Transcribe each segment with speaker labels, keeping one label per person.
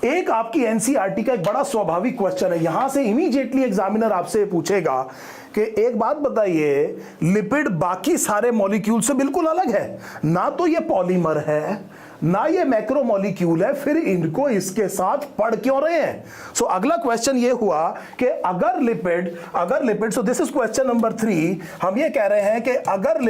Speaker 1: एक आपकी एनसीईआरटी का एक बड़ा स्वाभाविक क्वेश्चन है, यहां से इमीडिएटली एग्जामिनर आपसे पूछेगा कि एक बात बताइए, लिपिड बाकी सारे मॉलिक्यूल से बिल्कुल अलग है, ना तो ये पॉलीमर है ना ये मैक्रोमोलिक्यूल है, फिर इनको इसके साथ पढ़ क्यों रहे हैं? सो अगला क्वेश्चन ये हुआ कि अगर lipid so this is question number 3, हम ये कह रहे हैं कि अगर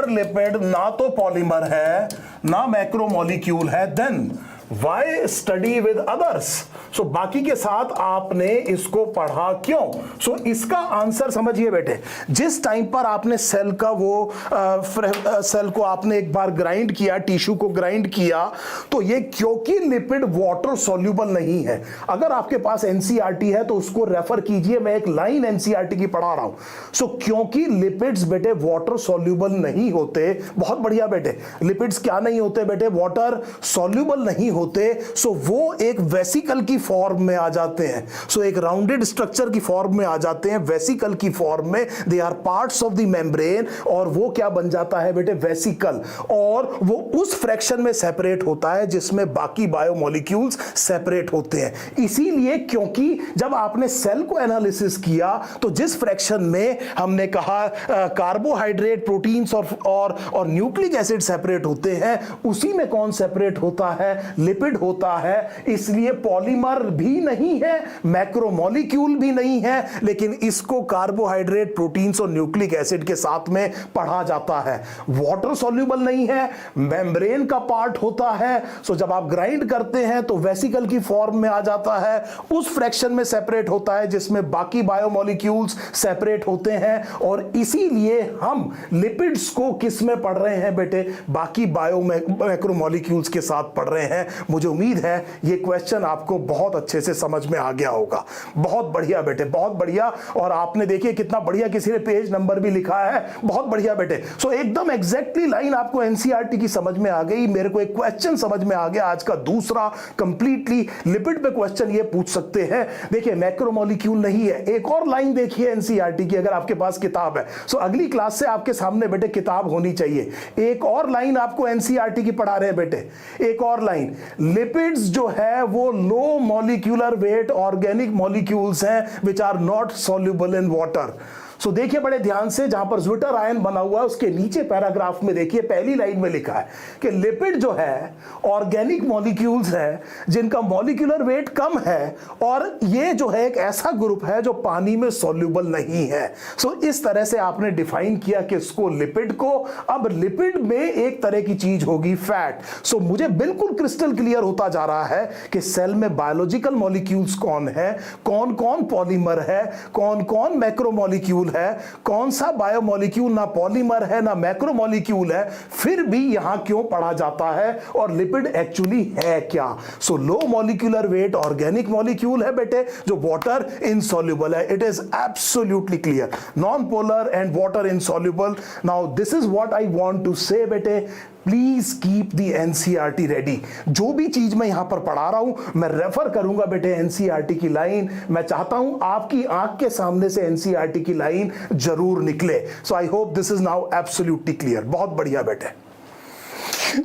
Speaker 1: लिपिड ना तो पॉलीमर है ना मैक्रोमोलिक्यूल है, then Why study with others? So बाकी के साथ आपने इसको पढ़ा क्यों? सो इसका आंसर समझिए बेटे, जिस टाइम पर आपने सेल का वो सेल को आपने एक बार ग्राइंड किया, टिश्यू को ग्राइंड किया, तो ये क्योंकि लिपिड वाटर सॉल्यूबल नहीं है। अगर आपके पास एनसीईआरटी है तो उसको रेफर कीजिए, मैं एक लाइन एनसीईआरटी की पढ़ा रहा हूं। सो क्योंकि लिपिड्स बेटे वाटर सॉल्यूबल नहीं होते, बहुत बढ़िया बेटे, लिपिड्स क्या नहीं होते बेटे? वाटर सॉल्यूबल नहीं होते, सो वो एक वेसिकल की फॉर्म में आ जाते हैं, सो एक राउंडेड स्ट्रक्चर की फॉर्म में आ जाते हैं, वेसिकल की फॉर्म में, they are parts of the membrane, और वो क्या बन जाता है बेटे? वेसिकल, और वो उस फ्रैक्शन में सेपरेट होता है जिसमें बाकी बायोमोलिक्यूल्स सेपरेट होते हैं। इसीलिए क्योंकि जब आपने सेल को एनालिसिस किया तो जिस फ्रैक्शन में हमने कहा कार्बोहाइड्रेट, प्रोटीन्स और न्यूक्लिक एसिड सेपरेट होते हैं, उसी में कौन सेपरेट होता है? लिपिड होता है। इसलिए पॉलीमर भी नहीं है, मैक्रोमोलिक्यूल भी नहीं है, लेकिन इसको कार्बोहाइड्रेट, प्रोटीन्स और न्यूक्लिक एसिड के साथ में पढ़ा जाता है। वाटर सॉल्यूबल नहीं है, मेम्ब्रेन का पार्ट होता है, सो जब आप ग्राइंड करते हैं तो वेसिकल की फॉर्म में आ जाता है, उस फ्रैक्शन में सेपरेट होता है जिसमें बाकी बायोमोलिक्यूल्स सेपरेट होते हैं, और इसीलिए हम लिपिड्स को किस में पढ़ रहे हैं बेटे? बाकी मैक्रोमोलिक्यूल्स के साथ पढ़ रहे हैं। मुझे उम्मीद है ये क्वेश्चन आपको बहुत अच्छे से समझ में आ गया होगा। बहुत बढ़िया बेटे, बहुत बढ़िया। और आपने देखिए कितना बढ़िया किसी ने पेज नंबर भी लिखा है, बहुत बढ़िया बेटे। सो एकदम एग्जैक्टली लाइन आपको एनसीईआरटी की समझ में आ गई। मेरे को एक क्वेश्चन समझ में आ गया आज का दूसरा, कंप्लीटली लिपिड पे क्वेश्चन ये पूछ सकते हैं। देखिए मैक्रोमोलिक्यूल नहीं है, एक और लाइन देखिए एनसीईआरटी की, अगर आपके पास किताब है। सो अगली क्लास से आपके सामने बेटे किताब होनी चाहिए। एक और लाइन आपको एनसीईआरटी की पढ़ा रहे हैं बेटे, एक और लाइन, लिपिड्स जो है वो low molecular weight organic molecules हैं which are not soluble in water. So देखिए बड़े ध्यान से, जहां पर ज्विटर आयन बना हुआ है उसके नीचे पैराग्राफ में देखिए पहली लाइन में लिखा है कि लिपिड जो है ऑर्गेनिक मॉलिक्यूल्स है जिनका मॉलिक्यूलर वेट कम है, और ये जो है एक ऐसा ग्रुप है जो पानी में सॉल्युबल नहीं है। सो इस तरह से आपने डिफाइन किया कि इसको लिपिड को। अब लिपिड में एक तरह की चीज होगी फैट। सो मुझे बिल्कुल क्रिस्टल क्लियर होता जा रहा है कि सेल में बायोलॉजिकल मॉलिक्यूल्स कौन है, कौन कौन पॉलीमर है, कौन कौन मैक्रोमोलिक्यूल है, कौन सा बायोमोलिक्यूल ना पॉलीमर है ना मैक्रोमोलिक्यूल है, फिर भी यहां क्यों पढ़ा जाता है, और लिपिड एक्चुअली है क्या। So low molecular weight organic molecule है बेटे जो वाटर इनसॉल्युबल है। It is absolutely clear, non polar and water insoluble. Now this is what I want to say बेटे, please keep the NCERT ready. जो भी चीज मैं यहां पर पढ़ा रहा हूं मैं रेफर करूंगा बेटे एनसीईआरटी की लाइन। मैं चाहता हूं आपकी आंख के सामने से एनसीईआरटी की लाइन जरूर निकले। So I hope this is now absolutely clear. बहुत बढ़िया बेटे।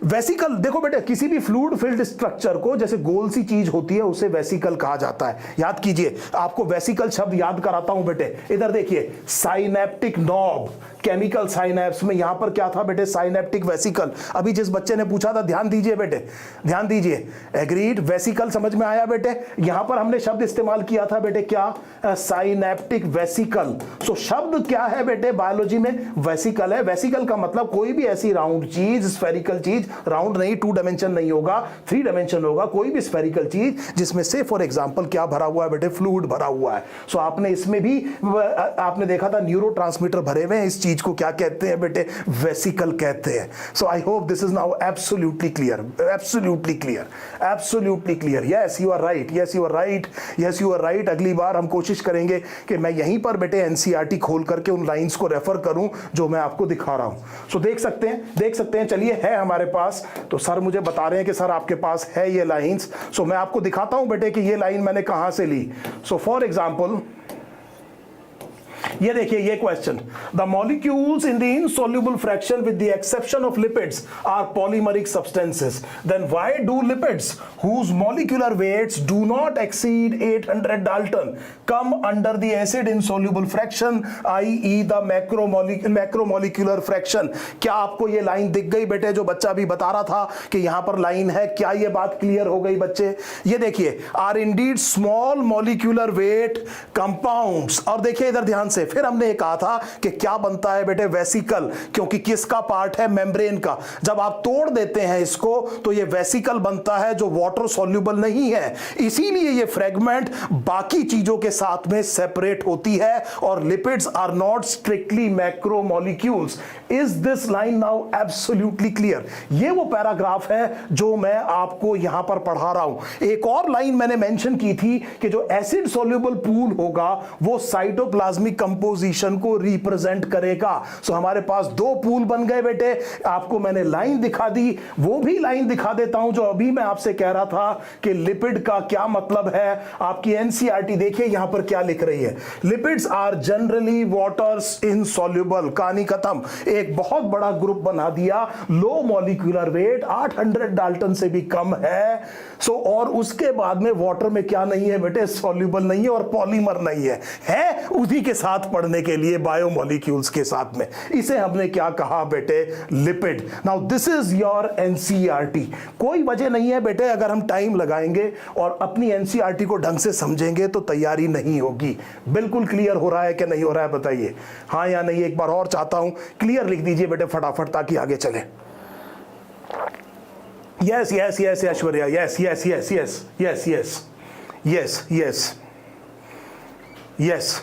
Speaker 1: वेसिकल देखो बेटे, किसी भी फ्लूइड फिल्ड स्ट्रक्चर को, जैसे गोल सी चीज होती है उसे वेसिकल कहा जाता है। याद कीजिए, आपको वेसिकल शब्द याद कराता हूं बेटे। इधर देखिए, साइनेप्टिक नॉब, केमिकल साइनेप्स में यहां पर क्या था बेटे? Synaptic vesicle. अभी जिस बच्चे ने पूछा था, ध्यान दीजिए बेटे, ध्यान दीजिए। एग्रीड, वेसिकल समझ में आया बेटे? यहां पर हमने शब्द इस्तेमाल किया था बेटे क्या? Synaptic vesicle. सो शब्द क्या है बेटे बायोलॉजी में? वेसिकल है। वेसिकल का मतलब कोई भी ऐसी राउंड चीज, स्फेरिकल चीज, राउंड नहीं, 2 डायमेंशन नहीं होगा, 3 डायमेंशन होगा, कोई भी स्फेरिकल चीज जिसमें से फॉर एग्जांपल क्या भरा हुआ है बेटे? फ्लूइड भरा हुआ है। सो आपने इसमें भी आपने देखा था न्यूरोट्रांसमीटर भरे हुए हैं, इस चीज को क्या कहते हैं बेटे? वेसिकल कहते हैं। So I hope this is now absolutely clear, absolutely clear, absolutely clear. Yes you are right, yes you are right, yes you are right. अगली बार हम कोशिश करेंगे कि मैं यहीं पर बेटे एनसीईआरटी खोल करके उन लाइंस को रेफर करूं जो मैं आपको दिखा रहा हूं। सो देख सकते हैं, देख सकते हैं। चलिए, है हमारे पास, तो सर मुझे बता रहे हैं कि सर आपके पास है ये लाइंस। सो मैं आपको दिखाता हूं बेटे कि ये लाइन मैंने कहां से ली। सो फॉर एग्जांपल ये देखिए ये question, the molecules in the insoluble fraction with the exception of lipids are polymeric substances, then why do lipids whose molecular weights do not exceed 800 Dalton come under the acid insoluble fraction, i.e. the macromolecular fraction। क्या आपको ये line दिख गई बेटे, जो बच्चा भी बता रहा था कि यहां पर लाइन है, क्या ये बात क्लियर हो गई बच्चे? ये देखिए are indeed small molecular weight compounds, और देखिए इधर ध्यान से, फिर हमने ये कहा था कि क्या बनता है बेटे, वेसिकल, क्योंकि किसका पार्ट है, मेम्ब्रेन का। जब आप तोड़ देते हैं इसको तो ये वेसिकल बनता है जो वाटर सॉल्युबल नहीं है, इसीलिए ये फ्रेगमेंट बाकी चीजों के साथ में सेपरेट होती है, और lipids are not strictly macromolecules. Is this line now absolutely clear? ये वो पैराग्राफ है जो मैं आपको यहां पर पढ़ा रहा हूं। एक और लाइन मैंने मेंशन की थी कि जो एसिड सॉल्युबल पूल होगा वो साइटोप्लाज्मिक कंपोजिशन को रिप्रेजेंट करेगा। सो हमारे पास दो पूल बन गए बेटे, आपको मैंने लाइन दिखा दी, वो भी लाइन दिखा देता हूं जो अभी मैं आपसे कह रहा था कि लिपिड का क्या मतलब है। आपकी एनसीईआरटी देखिए यहां पर क्या लिख रही है, lipids are generally waters insoluble, कहानी खत्म। एक बहुत बड़ा ग्रुप बना दिया, लो मॉलिक्यूलर वेट 800 डाल्टन से भी कम है। सो और उसके बाद में वाटर में क्या नहीं है बेटे, सॉल्युबल नहीं है और पॉलीमर नहीं है उसी के साथ पढ़ने के लिए बायोमोलिक्यूल्स के साथ में, इसे हमने क्या कहा बेटे, lipid. Now this is your NCERT. कोई वजह नहीं है बेटे, अगर हम टाइम लगाएंगे और अपनी एनसीईआरटी को ढंग से समझेंगे तो तैयारी नहीं होगी। बिल्कुल क्लियर हो रहा है कि नहीं हो रहा है, बताइए हाँ या नहीं। एक बार और चाहता हूं क्लियर लिख दीजिए बेटे फटाफट, ताकि आगे चले। Yes yes yes Aishwarya, yes yes yes yes yes yes yes yes yes,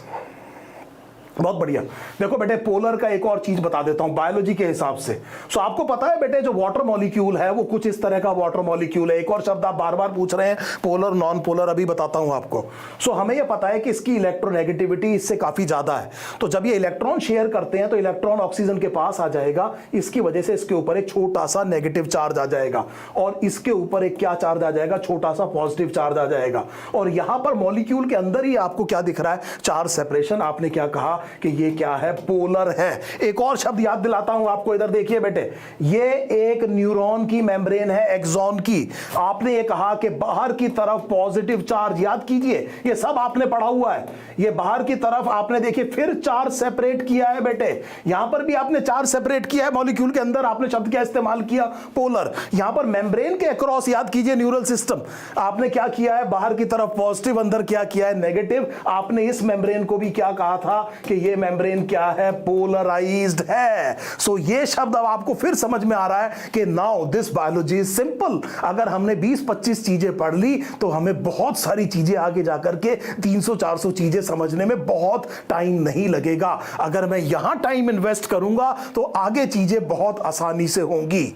Speaker 1: बहुत बढ़िया। देखो बेटे पोलर का एक और चीज बता देता हूं बायोलॉजी के हिसाब से। सो आपको पता है बेटे जो वाटर मॉलिक्यूल है वो कुछ इस तरह का वाटर मॉलिक्यूल है। एक और शब्द आप बार बार पूछ रहे हैं, पोलर नॉन पोलर, अभी बताता हूं आपको। सो हमें यह पता है कि इसकी इलेक्ट्रोनेगेटिविटी इससे काफी ज्यादा है। तो जब ये इलेक्ट्रॉन शेयर करते हैं तो इलेक्ट्रॉन ऑक्सीजन के पास आ जाएगा, इसकी वजह से इसके ऊपर एक छोटा सा नेगेटिव चार्ज आ जाएगा, और इसके ऊपर एक क्या चार्ज आ जाएगा, छोटा सा पॉजिटिव चार्ज आ जाएगा। और यहां पर मॉलिक्यूल के अंदर ही आपको क्या दिख रहा है, चार्ज सेपरेशन। आपने क्या कहा कि ये क्या है, पोलर है। एक और शब्द याद दिलाता हूं आपको, इधर देखिए बेटे, ये एक न्यूरॉन की मेम्ब्रेन है, एक्सॉन की। आपने ये कहा कि बाहर की तरफ पॉजिटिव चार्ज, याद कीजिए ये सब आपने पढ़ा हुआ है। ये बाहर की तरफ आपने देखिए फिर चार्ज सेपरेट किया है बेटे, यहां पर भी आपने चार्ज सेपरेट किया है मॉलिक्यूल के अंदर। आपने शब्द क्या इस्तेमाल किया, पोलर। यहां पर मेम्ब्रेन के अक्रॉस याद कीजिए न्यूरल सिस्टम, आपने क्या किया है, बाहर की तरफ पॉजिटिव, अंदर क्या किया है, नेगेटिव। आपने इस मेम्ब्रेन को भी क्या कहा था कि ये मेम्ब्रेन क्या है, पोलराइज्ड है। सो ये शब्द अब आपको फिर समझ में आ रहा है कि now this biology is simple. अगर हमने 20-25 चीजें पढ़ ली तो हमें बहुत सारी चीजें आगे जाकर के 300-400 चीजें समझने में बहुत टाइम नहीं लगेगा। अगर मैं यहां टाइम इन्वेस्ट करूंगा तो आगे चीजें बहुत आसानी से होंगी।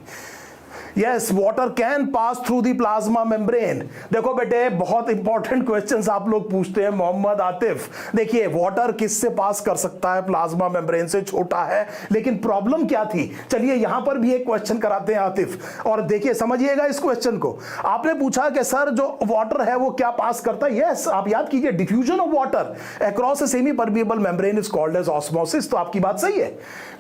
Speaker 1: Yes, water can pass through the plasma membrane। देखो बेटे बहुत इंपॉर्टेंट क्वेश्चंस आप लोग पूछते हैं, मोहम्मद आतिफ। देखिए वाटर किससे पास कर सकता है, प्लाज्मा मेम्ब्रेन से, छोटा है। लेकिन प्रॉब्लम क्या थी, चलिए यहां पर भी एक क्वेश्चन कराते हैं आतिफ, और देखिए समझिएगा इस क्वेश्चन को। आपने पूछा कि सर जो वाटर है वो क्या पास करता है। यस, आप याद कीजिए diffusion of water across a semi permeable membrane is called as osmosis. तो आपकी बात सही है,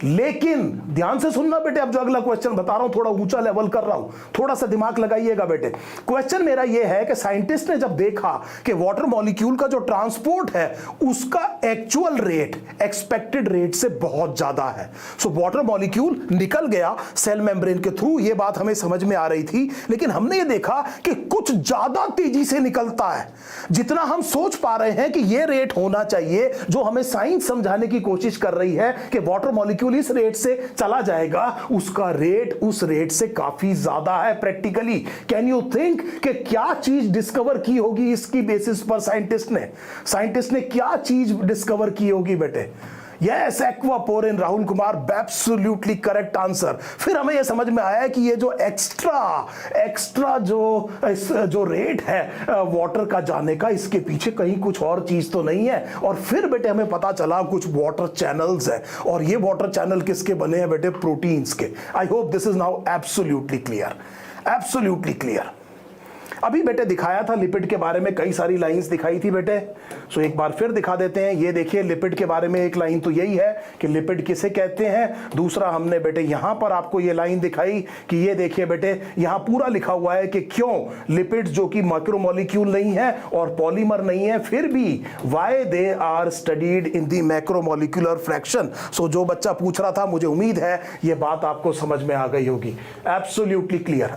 Speaker 1: लेकिन ध्यान से सुनना बेटे, अब जो अगला क्वेश्चन बता रहा हूं थोड़ा ऊंचा लेवल कर रहा हूं, थोड़ा सा दिमाग लगाइएगा बेटे। क्वेश्चन मेरा यह है कि साइंटिस्ट ने जब देखा कि वाटर मॉलिक्यूल का जो ट्रांसपोर्ट है उसका एक्चुअल रेट एक्सपेक्टेड रेट से बहुत ज्यादा है। सो वाटर मॉलिक्यूल निकल गया सेल मेम्ब्रेन के थ्रू, यह बात हमें समझ में आ रही थी, लेकिन हमने ये देखा कि कुछ ज्यादा तेजी से निकलता है। जितना हम सोच पा रहे हैं कि यह रेट होना चाहिए, जो हमें साइंस समझाने की कोशिश कर रही है कि वाटर मॉलिक्यूल इस रेट से चला जाएगा, उसका रेट उस रेट से काफी ज्यादा है प्रैक्टिकली। कैन यू थिंक कि क्या चीज डिस्कवर की होगी इसकी बेसिस पर साइंटिस्ट ने क्या चीज डिस्कवर की होगी बेटे। Yes, aquaporin, Rahul Kumar, absolutely correct answer. फिर हमें यह समझ में आया कि ये जो एक्स्ट्रा जो रेट है वाटर का जाने का, इसके पीछे कहीं कुछ और चीज तो नहीं है। और फिर बेटे हमें पता चला कुछ वाटर चैनल्स है, और ये वाटर चैनल किसके बने हैं बेटे, प्रोटीन्स के। आई hope this is now absolutely clear, absolutely clear. अभी बेटे दिखाया था लिपिड के बारे में, कई सारी लाइंस दिखाई थी बेटे। सो एक बार फिर दिखा देते हैं। ये देखिए लिपिड के बारे में एक लाइन तो यही है कि लिपिड किसे कहते हैं। दूसरा हमने बेटे यहां पर आपको ये लाइन दिखाई कि ये देखिए बेटे यहां पूरा लिखा हुआ है कि क्यों लिपिड जो कि मैक्रोमोलिक्यूल नहीं है और पॉलीमर नहीं है, फिर भी why they are studied in the macromolecular fraction. So जो बच्चा पूछ रहा था, मुझे उम्मीद है ये बात आपको समझ में आ गई होगी। Absolutely clear.